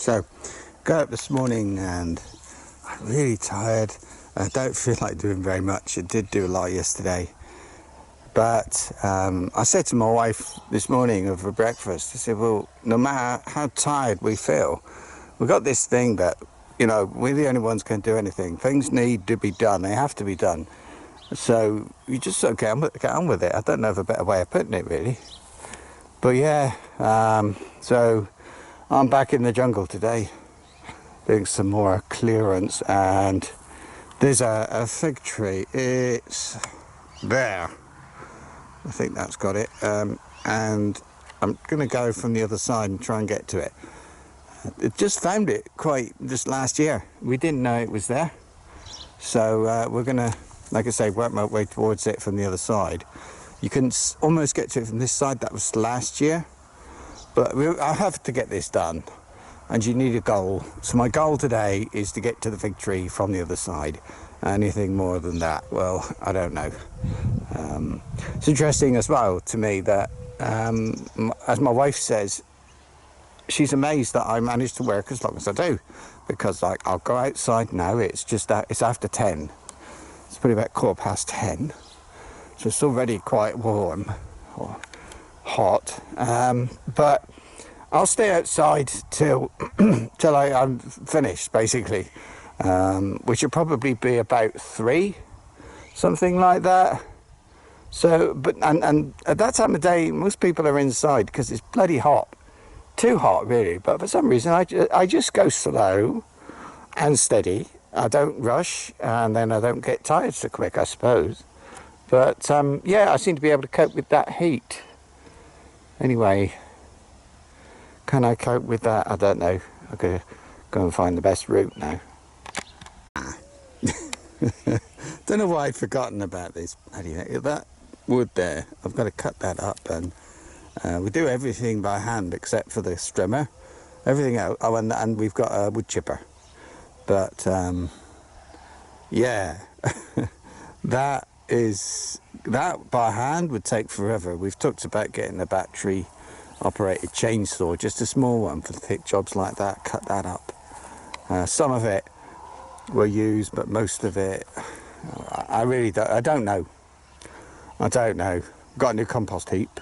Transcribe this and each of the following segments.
So, got up this morning and I'm really tired. I don't feel like doing very much. I did do a lot yesterday. But I said to my wife this morning over breakfast, I said, well, no matter how tired we feel, we've got this thing that, you know, we're the only ones can do anything. Things need to be done. They have to be done. So you just sort of get on with it. I don't know of a better way of putting it, really. But yeah, so I'm back in the jungle today doing some more clearance, and there's a fig tree. It's there. I think that's got it. And I'm going to go from the other side and try and get to it. It just found it just last year. We didn't know it was there. So we're going to, like I say, work my way towards it from the other side. You can almost get to it from this side. That was last year. But I have to get this done. And you need a goal. So my goal today is to get to the fig tree from the other side. Anything more than that, well, I don't know. It's interesting as well to me that, as my wife says, she's amazed that I manage to work as long as I do. Because like I'll go outside now, it's after 10. It's probably about 10:15. So it's already quite warm or hot. But I'll stay outside till I'm finished, basically, which will probably be about 3, something like that. So, and at that time of day, most people are inside because it's bloody hot, too hot really. But for some reason, I just go slow and steady. I don't rush, and then I don't get tired so quick, I suppose. But yeah, I seem to be able to cope with that heat. Anyway. Can I cope with that? I don't know. I'm going to go and find the best route now. Don't know why I'd forgotten about this. That wood there, I've got to cut that up, and we do everything by hand except for the strimmer. Everything else. Oh, and we've got a wood chipper. But yeah, that by hand would take forever. We've talked about getting a battery operated chainsaw, just a small one for thick jobs like that, cut that up. Some of it will use, but most of it I really don't know. Got a new compost heap,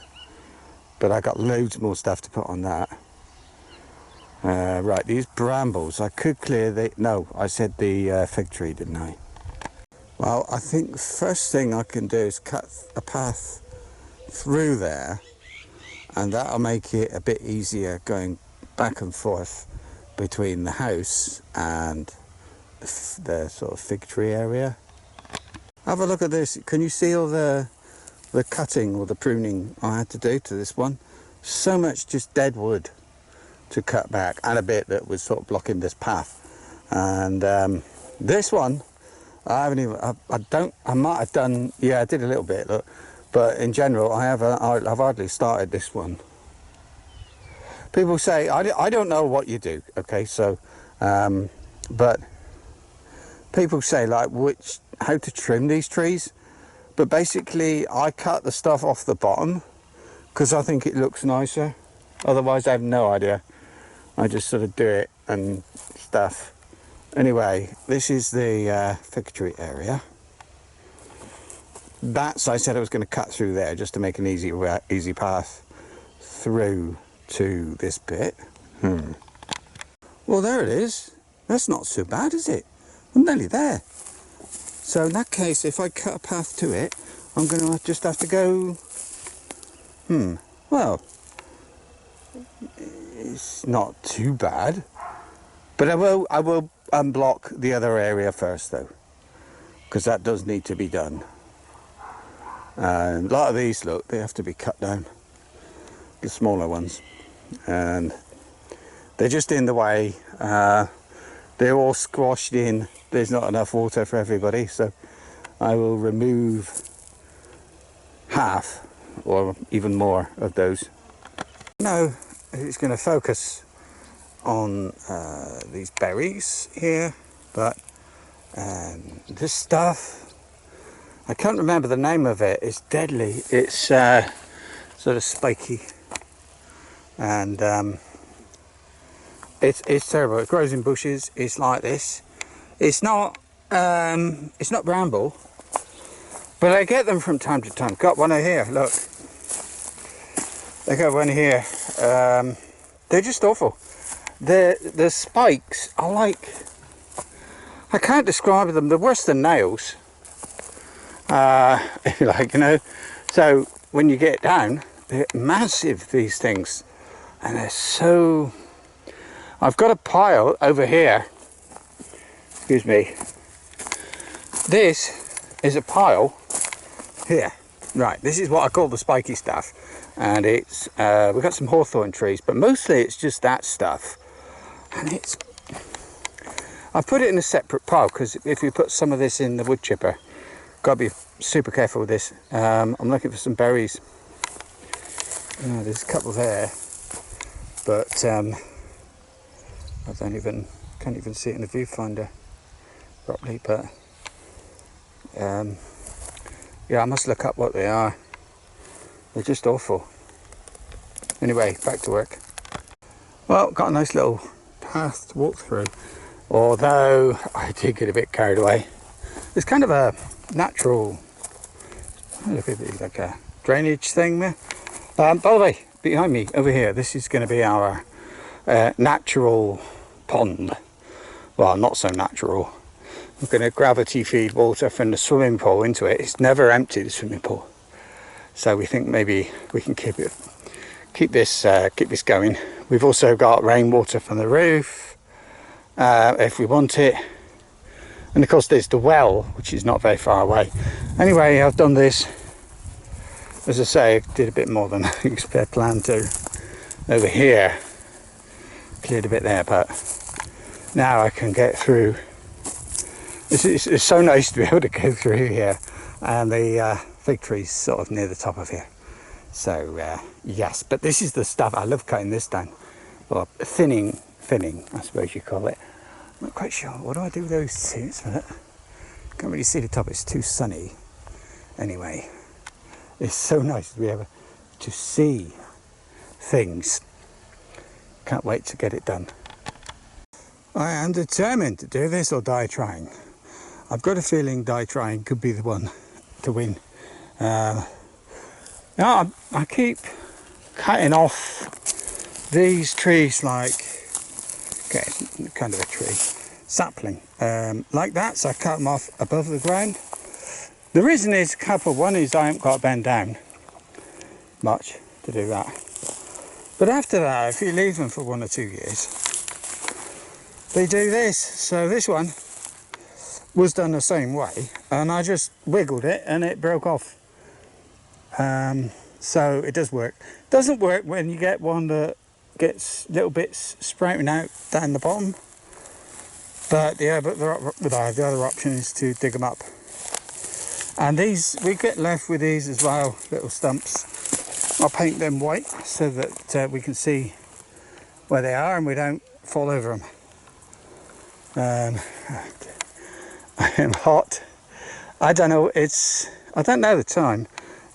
but I got loads more stuff to put on that. Right, these brambles, I could clear I said the fig tree, didn't I? Well, I think the first thing I can do is cut a path through there, and that'll make it a bit easier going back and forth between the house and the sort of fig tree area. Have a look at this. Can you see all the cutting or the pruning I had to do to this one? So much just dead wood to cut back, and a bit that was sort of blocking this path. And this one, I might have done, yeah, I did a little bit, look. But in general, I've hardly started this one. People say, I don't know what you do, okay, so, but people say, like, how to trim these trees. But basically, I cut the stuff off the bottom because I think it looks nicer. Otherwise, I have no idea. I just sort of do it and stuff. Anyway, this is the fig tree area. I said I was going to cut through there just to make an easy path through to this bit. Well, there it is. That's not so bad, is it? I'm nearly there. So in that case, if I cut a path to it, I'm going to just have to go. Well, it's not too bad, but I will unblock the other area first, though, because that does need to be done. A lot of these, look, they have to be cut down, the smaller ones, and they're just in the way. They're all squashed in. There's not enough water for everybody, so I will remove half or even more of those. Now it's going to focus on these berries here, but this stuff, I can't remember the name of it. It's deadly. It's sort of spiky, and it's terrible. It grows in bushes. It's like this. It's not bramble, but I get them from time to time. Got one over here. Look, I got one here. They're just awful. The spikes are like, I can't describe them. They're worse than nails. If you like, you know. So when you get down, they're massive, these things, and they're so. I've got a pile over here. Excuse me. This is a pile here. Right, this is what I call the spiky stuff, and it's we've got some hawthorn trees, but mostly it's just that stuff. And it's, I put it in a separate pile because if you put some of this in the wood chipper, got to be super careful with this. I'm looking for some berries. There's a couple there, but I can't even see it in the viewfinder properly. But yeah, I must look up what they are. They're just awful. Anyway, back to work. Well, got a nice little path to walk through, although I did get a bit carried away. It's kind of a natural, look at it, like a drainage thing there. By the way, behind me over here, this is going to be our natural pond. Well, not so natural. We're going to gravity feed water from the swimming pool into it. It's never empty, the swimming pool, so we think maybe we can keep this going. We've also got rainwater from the roof if we want it, and of course there's the well, which is not very far away. Anyway, I've done this, as I say, I did a bit more than I planned to over here, cleared a bit there, but now I can get through. It's so nice to be able to go through here, and the fig tree's sort of near the top of here. So yes, but this is the stuff. I love cutting this down, or thinning, I suppose you call it. I'm not quite sure. What do I do with those two? Can't really see the top. It's too sunny. Anyway, it's so nice to be able to see things. Can't wait to get it done. I am determined to do this or die trying. I've got a feeling die trying could be the one to win. Now I keep cutting off these trees, like, okay, kind of a tree, sapling, like that, so I cut them off above the ground. The reason is a couple. One is I haven't got to bend down much to do that. But after that, if you leave them for 1 or 2 years, they do this. So this one was done the same way, and I just wiggled it and it broke off. So it does work. Doesn't work when you get one that gets little bits sprouting out down the bottom. But yeah, but the other option is to dig them up. And these, we get left with these as well, little stumps. I'll paint them white so that we can see where they are and we don't fall over them. I am hot. I don't know, I don't know the time.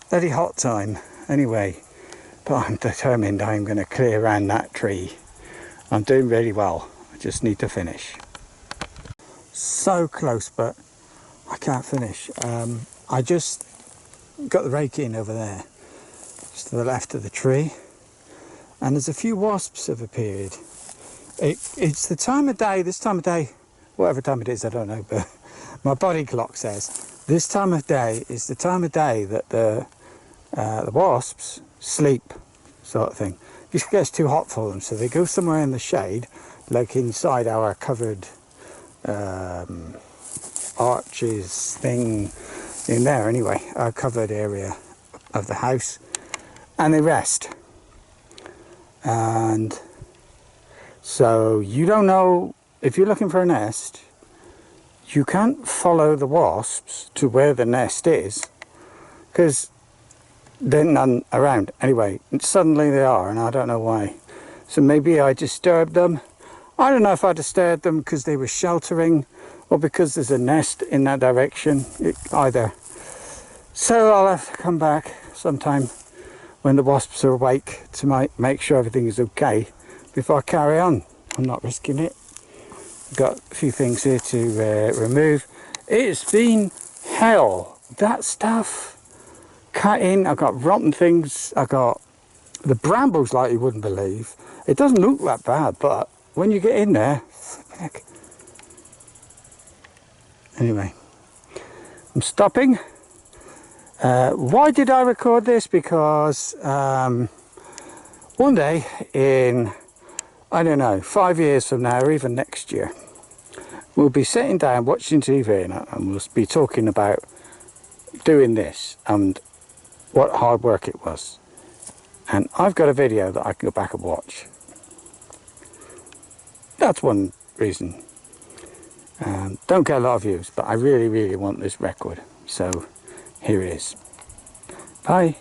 Very hot time anyway, but I'm determined I'm going to clear around that tree. I'm doing really well. I just need to finish. So close, but I can't finish. I just got the rake in over there, just to the left of the tree, and there's a few wasps have appeared. It's the time of day, this time of day, whatever time it is, I don't know, but my body clock says this time of day is the time of day that the wasps sleep, sort of thing. It gets too hot for them, so they go somewhere in the shade, like inside our covered arches thing in there anyway, our covered area of the house, and they rest. And so you don't know, if you're looking for a nest, you can't follow the wasps to where the nest is, because there's none around anyway. And suddenly they are, and I don't know why. So maybe I disturbed them. I don't know if I disturbed them because they were sheltering or because there's a nest in that direction, either. So I'll have to come back sometime when the wasps are awake to make sure everything is okay before I carry on. I'm not risking it. Got a few things here to remove. It's been hell. That stuff, cutting, I've got rotten things, I got the brambles like you wouldn't believe. It doesn't look that bad, but when you get in there, heck. Anyway, I'm stopping. Why did I record this? Because one day in, I don't know, 5 years from now or even next year, we'll be sitting down watching TV and we'll be talking about doing this and what hard work it was. And I've got a video that I can go back and watch. That's one reason. Don't get a lot of views, but I really, really want this record. So here it is. Bye.